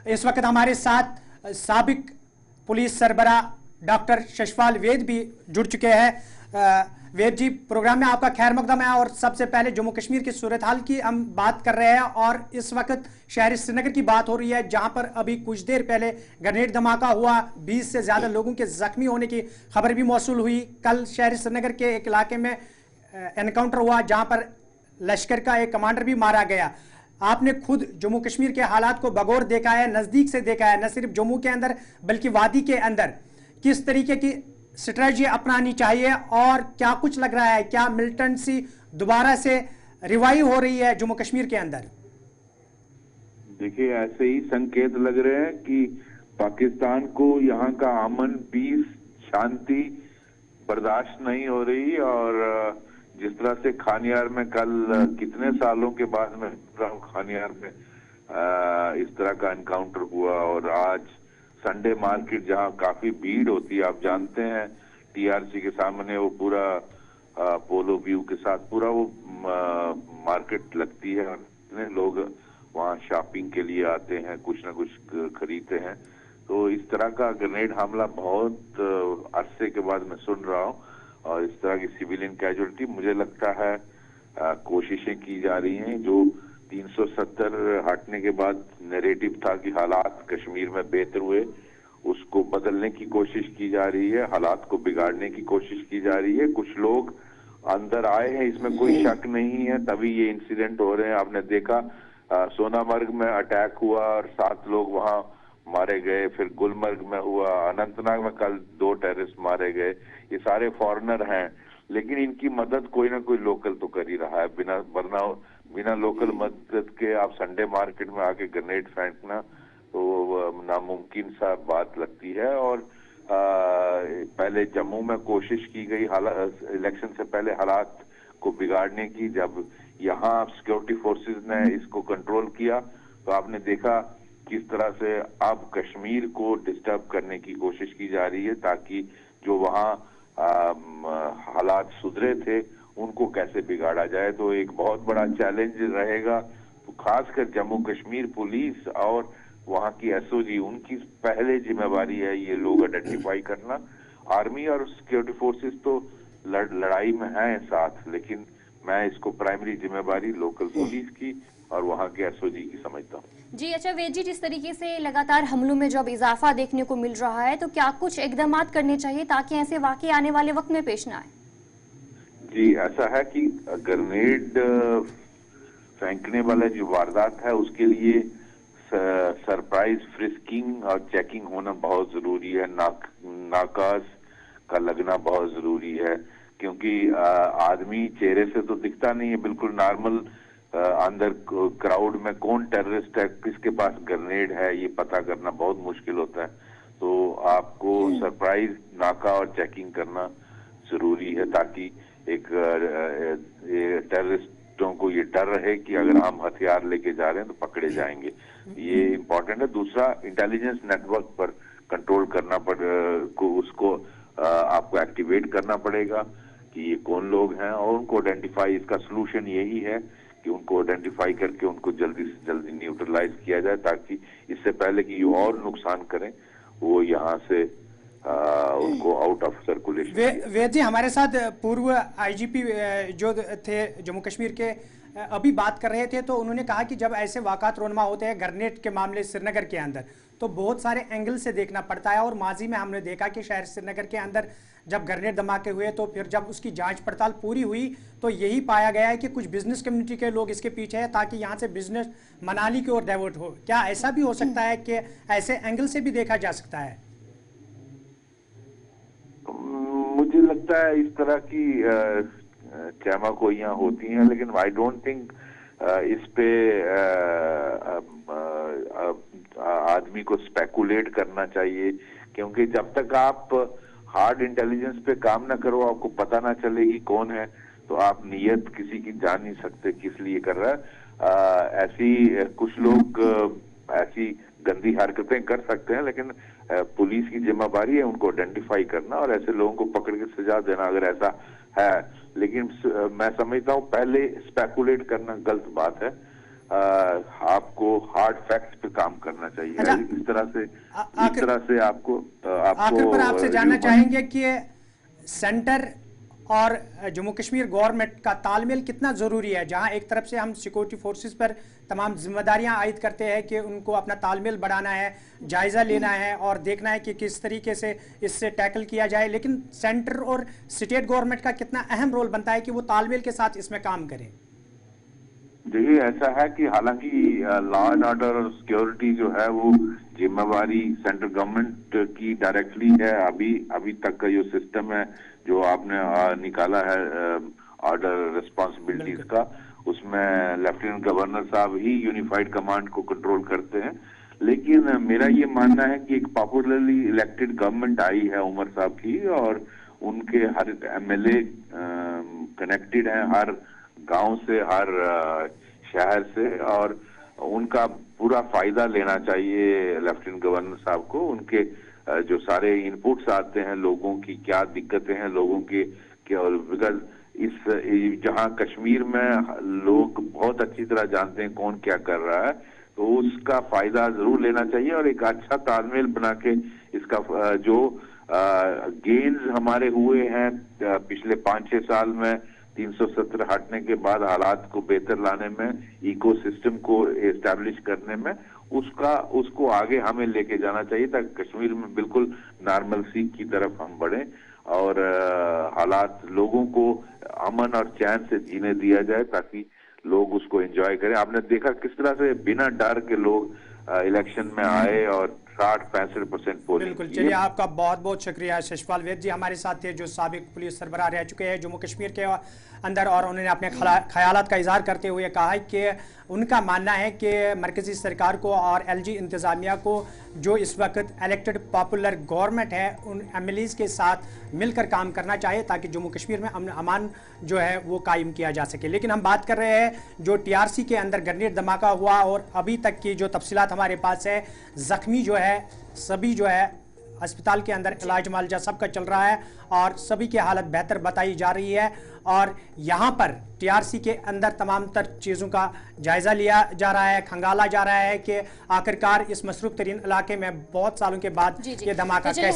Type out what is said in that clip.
इस वक्त हमारे साथ साबिक पुलिस सरबरा डॉक्टर शशपाल वैद भी जुड़ चुके हैं। वैद जी, प्रोग्राम में आपका खैर मकदम है। और सबसे पहले जम्मू कश्मीर की सूरत हाल की हम बात कर रहे हैं और इस वक्त शहर श्रीनगर की बात हो रही है, जहां पर अभी कुछ देर पहले ग्रेनेड धमाका हुआ, 20 से ज्यादा लोगों के जख्मी होने की खबर भी मौसूल हुई। कल शहर श्रीनगर के एक इलाके में एनकाउंटर हुआ जहां पर लश्कर का एक कमांडर भी मारा गया। आपने खुद जम्मू कश्मीर के हालात को बगौर देखा है, नजदीक से देखा है, न सिर्फ जम्मू के अंदर बल्कि वादी के अंदर। किस तरीके की स्ट्रेटजी अपनानी चाहिए और क्या कुछ लग रहा है, क्या मिलिटेंसी दोबारा से रिवाइव हो रही है जम्मू कश्मीर के अंदर? देखिए, ऐसे ही संकेत लग रहे हैं कि पाकिस्तान को यहाँ का अमन, पीस, शांति बर्दाश्त नहीं हो रही। और जिस तरह से खानियार में कल कितने सालों के बाद में खानियार में इस तरह का एनकाउंटर हुआ, और आज संडे मार्केट जहां काफी भीड़ होती है, आप जानते हैं टीआरसी के सामने वो पूरा पोलो व्यू के साथ पूरा वो मार्केट लगती है, और इतने लोग वहां शॉपिंग के लिए आते हैं, कुछ ना कुछ खरीदते हैं। तो इस तरह का ग्रेनेड हमला बहुत अरसे के बाद मैं सुन रहा हूँ, और इस तरह की सिविलियन कैजुअलिटी, मुझे लगता है कोशिशें की जा रही हैं। जो 370 हटने के बाद नैरेटिव था कि हालात कश्मीर में बेहतर हुए, उसको बदलने की कोशिश की जा रही है, हालात को बिगाड़ने की कोशिश की जा रही है। कुछ लोग अंदर आए हैं, इसमें कोई शक नहीं है, तभी ये इंसिडेंट हो रहे हैं। आपने देखा सोनामर्ग में अटैक हुआ और 7 लोग वहां मारे गए, फिर गुलमर्ग में हुआ, अनंतनाग में कल 2 टेररिस्ट मारे गए। ये सारे फॉरेनर हैं, लेकिन इनकी मदद कोई ना कोई लोकल तो कर ही रहा है। बिना लोकल मदद के आप संडे मार्केट में आके ग्रेनेड फेंकना तो नामुमकिन सा बात लगती है। और पहले जम्मू में कोशिश की गई इलेक्शन से पहले हालात को बिगाड़ने की, जब यहाँ सिक्योरिटी फोर्सेस ने इसको कंट्रोल किया तो आपने देखा किस तरह से अब कश्मीर को डिस्टर्ब करने की कोशिश की जा रही है, ताकि जो वहाँ हालात सुधरे थे उनको कैसे बिगाड़ा जाए। तो एक बहुत बड़ा चैलेंज रहेगा, तो खासकर जम्मू कश्मीर पुलिस और वहाँ की एसओजी, उनकी पहले जिम्मेवारी है ये लोग आइडेंटिफाई करना। आर्मी और सिक्योरिटी फोर्सेस तो लड़ाई में हैं साथ, लेकिन मैं इसको प्राइमरी जिम्मेवारी लोकल पुलिस की और वहाँ के एसओजी की समझता हूँ। जी अच्छा वैद जी, जिस तरीके से लगातार हमलों में जब इजाफा देखने को मिल रहा है, तो क्या कुछ इकदाम करने चाहिए ताकि ऐसे वाकये आने वाले वक्त में पेश ना आए? जी, ऐसा है कि ग्रेनेड फेंकने वाला जो वारदात है उसके लिए सरप्राइज फ्रिस्किंग और चेकिंग होना बहुत जरूरी है। नाकास का लगना बहुत जरूरी है, क्योंकि आदमी चेहरे से तो दिखता नहीं है, बिल्कुल नॉर्मल अंदर क्राउड में कौन टेररिस्ट है, किसके पास ग्रेनेड है, ये पता करना बहुत मुश्किल होता है। तो आपको सरप्राइज नाका और चेकिंग करना जरूरी है, ताकि एक टेररिस्टों को ये डर रहे कि अगर हम हथियार लेके जा रहे हैं तो पकड़े जाएंगे। ये इम्पोर्टेंट है। दूसरा, इंटेलिजेंस नेटवर्क पर कंट्रोल करना उसको आपको एक्टिवेट करना पड़ेगा कि ये कौन लोग हैं, और उनको आइडेंटिफाई, इसका सोल्यूशन यही है कि उनको आइडेंटिफाई करके उनको जल्दी से जल्दी न्यूट्रलाइज किया जाए, ताकि इससे पहले कि ये और नुकसान करें वो यहाँ से उनको आउट ऑफ सर्कुलेशन। वैद जी, हमारे साथ पूर्व आईजीपी जो थे जम्मू कश्मीर के अभी बात कर रहे थे, तो उन्होंने कहा कि जब ऐसे वाक़ात रोनमा होते हैं ग्रेनेड के मामले श्रीनगर के अंदर, तो बहुत सारे एंगल से देखना पड़ता है। और माजी में हमने देखा कि शहर श्रीनगर के अंदर जब ग्रेनेड धमाके हुए तो फिर जब उसकी जांच पड़ताल पूरी हुई तो यही पाया गया है कि कुछ बिजनेस कम्युनिटी के लोग इसके पीछे हैं, ताकि यहाँ से बिजनेस मनाली की ओर डाइवर्ट हो। क्या ऐसा भी हो सकता है कि ऐसे एंगल से भी देखा जा सकता है? मुझे लगता है इस तरह की चामाकोइयां होती हैं, लेकिन आई डोंट थिंक इस पे आदमी को स्पेकुलेट करना चाहिए, क्योंकि जब तक आप हार्ड इंटेलिजेंस पे काम ना करो, आपको पता ना चले कि कौन है, तो आप नियत किसी की जान नहीं सकते किस लिए कर रहा है। ऐसी कुछ लोग ऐसी गंदी हरकतें कर सकते हैं, लेकिन पुलिस की जिम्मेदारी है उनको आइडेंटिफाई करना और ऐसे लोगों को पकड़ के सजा देना अगर ऐसा है। लेकिन मैं समझता हूँ पहले स्पेकुलेट करना गलत बात है। आपको हार्ड फैक्ट्स पे काम करना चाहिए। अच्छा, इस तरह से आपको आखिर पर आपसे जानना चाहेंगे कि सेंटर और जम्मू कश्मीर गवर्नमेंट का तालमेल कितना जरूरी है, जहां एक तरफ से हम सिक्योरिटी फोर्सेस पर तमाम जिम्मेदारियां आयद करते हैं कि उनको अपना तालमेल बढ़ाना है, जायजा लेना है और देखना है कि किस तरीके से इससे टैकल किया जाए, लेकिन सेंटर और स्टेट गवर्नमेंट का कितना अहम रोल बनता है कि वो तालमेल के साथ इसमें काम करें। देखिए, ऐसा है कि हालांकि लॉ एंड ऑर्डर और सिक्योरिटी जो है वो जिम्मेवारी सेंट्रल गवर्नमेंट की डायरेक्टली है। अभी तक का जो सिस्टम है जो आपने निकाला है ऑर्डर रिस्पॉन्सिबिलिटीज का, उसमें लेफ्टिनेंट गवर्नर साहब ही यूनिफाइड कमांड को कंट्रोल करते हैं। लेकिन मेरा ये मानना है कि एक पॉपुलरली इलेक्टेड गवर्नमेंट आई है उमर साहब की, और उनके हर एमएलए कनेक्टेड हैं हर गांव से, हर शहर से, और उनका पूरा फायदा लेना चाहिए लेफ्टिनेंट गवर्नर साहब को। उनके जो सारे इनपुट्स आते हैं, लोगों की क्या दिक्कतें हैं, लोगों की क्या, बिकॉज जहां कश्मीर में लोग बहुत अच्छी तरह जानते हैं कौन क्या कर रहा है, तो उसका फायदा जरूर लेना चाहिए और एक अच्छा तालमेल बना के इसका जो गेन्स हमारे हुए हैं पिछले 5-6 साल में 370 हटने के बाद हालात को बेहतर लाने में, इकोसिस्टम को एस्टैब्लिश करने में, उसको आगे हमें लेके जाना चाहिए ताकि कश्मीर में बिल्कुल नॉर्मलसी की तरफ हम बढ़ें और हालात लोगों को अमन और चैन से जीने दिया जाए ताकि लोग उसको एंजॉय करें। आपने देखा किस तरह से बिना डर के लोग इलेक्शन में आए और 60-65% पोलिंग। बिल्कुल, चलिए आपका बहुत बहुत शुक्रिया। शशपाल वैद जी हमारे साथ थे जो साबिक पुलिस सरबराह रह चुके हैं जम्मू कश्मीर के अंदर, और उन्होंने अपने ख्यालात का इजहार करते हुए कहा है कि उनका मानना है कि मरकजी सरकार को और एलजी इंतज़ामिया को जो इस वक्त इलेक्टेड पॉपुलर गवर्नमेंट है उन एमएलएज के साथ मिलकर काम करना चाहिए ताकि जम्मू कश्मीर में अमन अमान जो है वो कायम किया जा सके। लेकिन हम बात कर रहे हैं जो टीआरसी के अंदर ग्रेनेड धमाका हुआ और अभी तक की जो तफसीलात हमारे पास है, जख्मी जो है सभी जो है अस्पताल के अंदर इलाज मुआवजा सबका चल रहा है और सभी की हालत बेहतर बताई जा रही है, और यहाँ पर टीआरसी के अंदर तमाम तर चीज़ों का जायजा लिया जा रहा है, खंगाला जा रहा है कि आखिरकार इस मसरूफ तरीन इलाके में बहुत सालों के बाद ये धमाका कैसे